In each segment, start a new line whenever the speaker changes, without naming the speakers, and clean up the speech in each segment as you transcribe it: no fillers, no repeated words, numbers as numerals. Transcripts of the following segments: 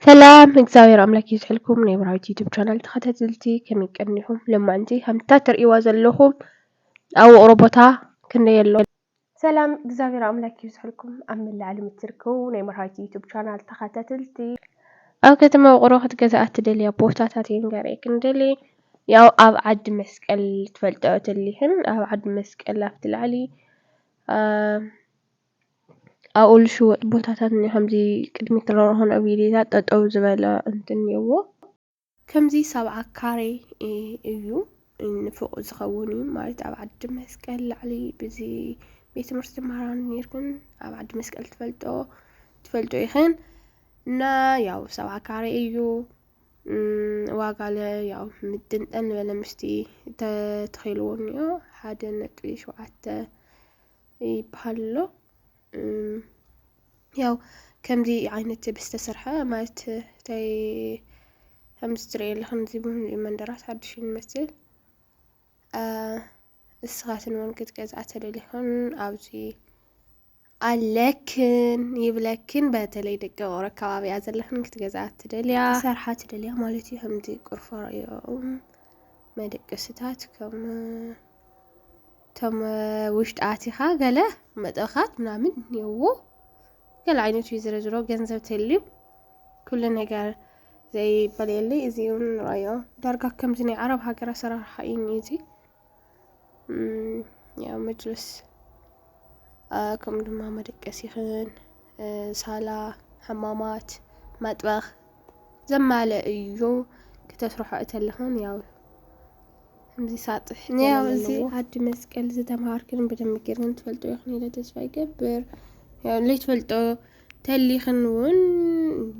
ሰላም እግዚአብሔር ኣምላክ ይስሕልኩም ናይ ብራዊት ዩቲብ ቻናል ተኸታተልቲ ከመይ ቀኒኹም ሎማዓንቲ ከምታ ትርእይዋ ዘለኹም ኣብ ውቕሮ ቦታ ክንደይ ኣሎ። ሰላም እግዚአብሔር ኣምላክ ይስሕልኩም ኣብ መላእ ዓለም እትርከቡ ናይ ብራዊት ዩቲብ ቻናል ተኸታተልቲ ኣብ ከተማ ውቕሮ ክትገዝኣ እትደልያ ቦታታት እየ ንገሪአክን ደሊ ያው ኣብ ዓዲ መስቀል ትፈልጦ ተሊኽን ኣብ ዓዲ መስቀል ኣብቲ ላዕሊ ኣብኡ ዝሽወጥ ቦታታት እኒኦ ከምዚ ቅድሚት ትረኣኹ ቪድዮታት ጠጠው ዝበለ እንተኒኤዎ ከምዚ 70 ካሬ እዩ ንፎቅ ዝኸውን እዩ ማለት ኣብ ዓዲ መስቀል ላዕሊ ብዚ ቤት ትምህርቲ ትመሃራ ነይርክን ኣብ ዓዲ መስቀል ትፈልጦ ይኽን እና ያው 70 ካሬ እዩ ዋጋ ያው ምጥንጠን ዝበለ ምስቲ ተተኺልዎ እኒኦ 1.7 ይበሃል ኣሎ ያው ከምዚ ዓይነት ብዝተሰርሐ ማለት እንታይ ከምዚ ትሪኢ ኣለኹን እዚ መንደራት ሓድሽ ይመስል እስኻትን እውን ክትገዝኣ ተደሊኹን ኣብዚ ኣለክን ይብለክን በተለይ ደቂ ውቕሮ ከባቢኣ ዘለኽን ክትገዝኣ ትደልያ ክትሰርሓ ትደልያ ማለት እዩ ከምዚ ቆርቆሮኦም መደቀስታት ከም ውሽጢ ኣቲኻ ገለ መጠኻት ምናምን እኒአዎ ገለ ዓይነት ዝረዝሮ ገንዘብ ተልዩ ኩሉ ነገር ዘይበል የለይ እዚ እውን ንሪኦ ዳርጋ ከምዚ ናይ ዓረብ ሃገር ኣሰራርሓ እዩ እዚ ያው መጅልስ ከምኡ ድማ መደቀሲ ይኽን ሳላ ሓማማት መጥበኽ ዘማልአ እዩ ክተስርሖ እተለኽን ያው ከምዚ ሳጥሕ ያው እዚ ዓዲ መስቀል ዝተምሃርክን ብደንቢ ጌርክን ትፈልጦ ይኽን ኢለ ተስፋ ይገብር ያው ለይትፈልጦ ተሊኽን እውን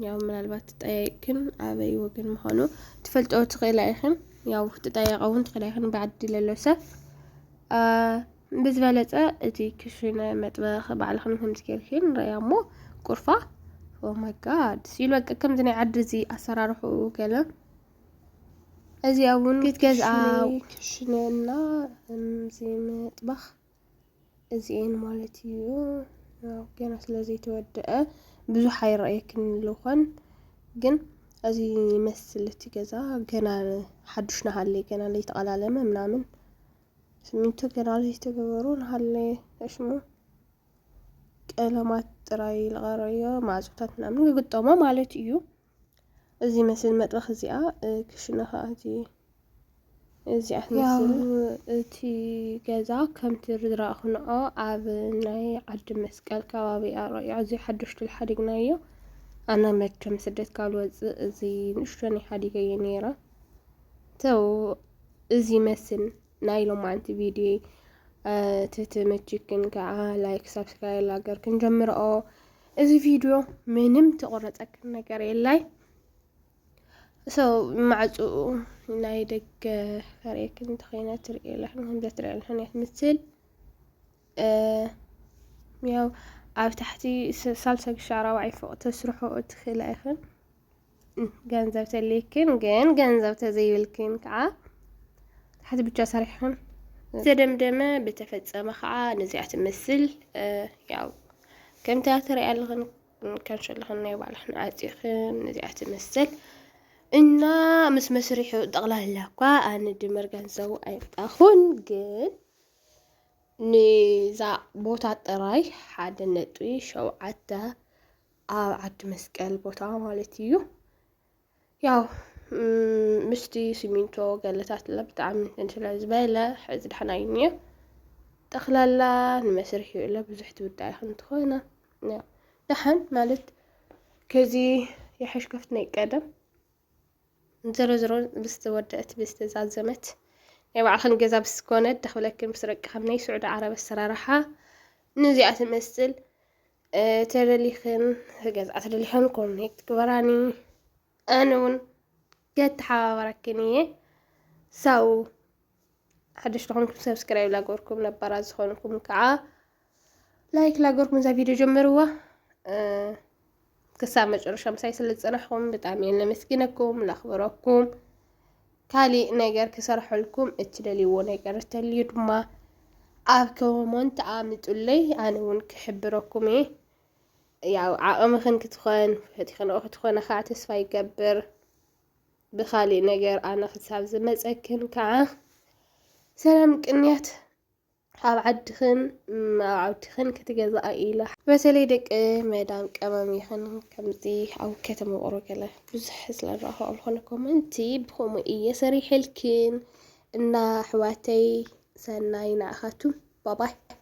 ያው ምናልባት ትጠያይቅክን ኣበይ ወገን ምዃኑ ትፈልጦ ትኽእላ ኢኽን ያው ትጠያይቕ እውን ትኽእላ ኢኽን ብዓዲ ለሎ ሰብ ብዝበለፀ እቲ ክሽነ መጥበኽ ባዕልኽን ከምዚ ጌርክን ንሪኣ እሞ ቁርፋ ኦ ማይ ጋድ ሲሉ በቃ ከምዚ ናይ ዓዲ እዚ ኣሰራርሑኡ ገለ እዚ እውን ክትገዝኣ ክሽነና ከምዚ መጥበኽ እዚአን ማለት እዩ ገና ስለዘይተወድአ ብዙሕ ኣይረአየክን ልኾን ግን እዚ ይመስል እቲ ገዛ ገና ሓዱሽ ናሃለየ ገና ለይተቐላለመ ምናምን ስሚንቶ ገና ዘይተገበሩ ናሃለየ ሽሙ ቀለማት ጥራይ ዝቐረዮ ማዕፆታት ምናምን ክግጠሞ ማለት እዩ እዚ መስል መጥበኽ እዚኣ ክሽነ ከዓ እዚኣ ትመስል እቲ ገዛ ከምቲ ዝረኣኹንኦ ኣብ ናይ ዓዲ መስቀል ከባቢ ኣርእዮ እዚ ሓዱሽቲ ሓዲግናዮ ኣነ መቸም ስደት ካልወፅእ እዚ ንእሽቶን ሓዲገየ ነይረ ተው እዚ መስል ናይ ሎማዓንቲ ቪድዮ ተተመችክን ከዓ ላይክ ሰብስክራይብ ላገርክን ጀምርኦ እዚ ቪድዮ ምንም ተቆረፀክን ነገር የላይ ማዕፁኡ ናይ ደገ ፈርየክን ተኸይና ትሪኢ ኣለኽን ከምዚ ትሪኢ ኣለኽን እያ ትምስል ያው ኣብ ታሕቲ ሳልሳይ ክሻዕ 4ይ ፎቕ ተስርሖ ትኽእላ ኢኽን ገንዘብ ተልይክን ግን ገንዘብ ተዘይብልክን ከዓ ታሕቲ ብቻ ሰሪሕኽን ዝተደምደመ ብተፈፀመ ከዓ ነዚኣ ትመስል ያው ከምታ ትሪኢ ኣለኽን ከንሸለኽን ናይ ባዕልኽን ዓፂኽን ነዚኣ ትመስል እና ምስ መስሪሑ ጠቕላላ እኳ ኣነ ድምር ገንዘቡ ኣይጣኹን ግን ንዛ ቦታ ጥራይ 1.7 ኣብ ዓዲ መስቀል ቦታ ማለት እዩ ያው ምስቲ ሲሚንቶ ገለታት ብጣዕሚ እንትን ዝበለ ሕዚ ድሕና እዩ ጠቕላላ ንመስርሕ ኢለ ብዙሕ ትውዳእ ይኹን እንትኾነ ደሓን ማለት ከዚ የሕሽ ከፍት ናይ ቀደም ዝረዝሮ ብዝተወደአት ብዝተዛዘመት ናይ ባዕልኽን ገዛ ብዝኮነት ደኽብለክን ብስረቂ ከም ናይ ስዑድ ዓረብ ኣሰራርሓ ነዚኣ ትመስል ተደሊኽን ገዝኣ ተደሊኽን ኮኔክት ግበራኒ ኣነ እውን ገተሓባበረክን እየ ሳው ሓድሽ ዝኾንኩም ሰብስክራይብ ላገርኩም ነባራት ዝኾንኩም ከዓ ላይክ ላገርኩም እዛ ቪድዮ ጀምርዋ ክሳብ መጨረሻ ምሳይ ስለዝፀናሕኩም ብጣዕሚ እየ ለመስግነኩም ላኽብረኩም ካሊእ ነገር ክሰርሐልኩም እትደልይዎ ነገር እንተልዩ ድማ ኣብ ኮመንት ኣምጡለይ ኣነ እውን ክሕብረኩም እየ ያው ዓቕምኽን ክትኾን ፈቲኽንኦ ክትኾነ ከዓ ተስፋ ይገብር ብኻሊእ ነገር ኣነ ክሳብ ዝመፀክን ከዓ ሰላም ቅንያት ኣብ ዓድኽን ክትገዛእ ኢላ በተለይ ደቂ መዳም ቀመም ይኽን ከምዚ ኣብ ከተማ ውቕሮ ገለ ብዙሕ ስለንረኽቦ ዝኾነ ኮመንቲ ብኸምኡ እየ ሰሪሕልክን እና ኣሕዋተይ ሰናይ ንዓኻቱ ባባይ